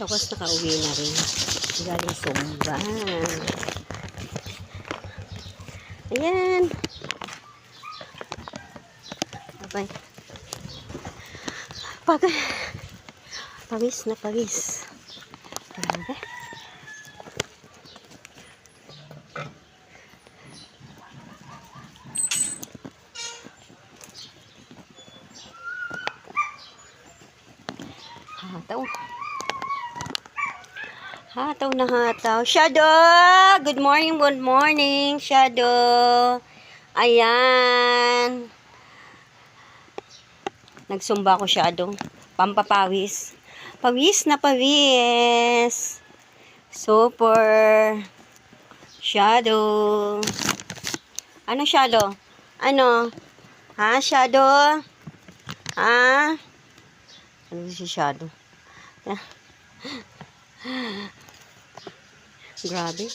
Sa wakas nakauwi na rin. Galing Sumba. Ayan. Abay. Pawis na pawis. Grabe. Hataw. Hataw na hataw. Shadow! Good morning, Shadow. Ayan. Nagsumba ko, Shadow. Pampapawis. Pawis na pawis. Super. Shadow. Ano, Shadow? Ano? Ha, Shadow? Ha? Ano si Shadow? Grabe.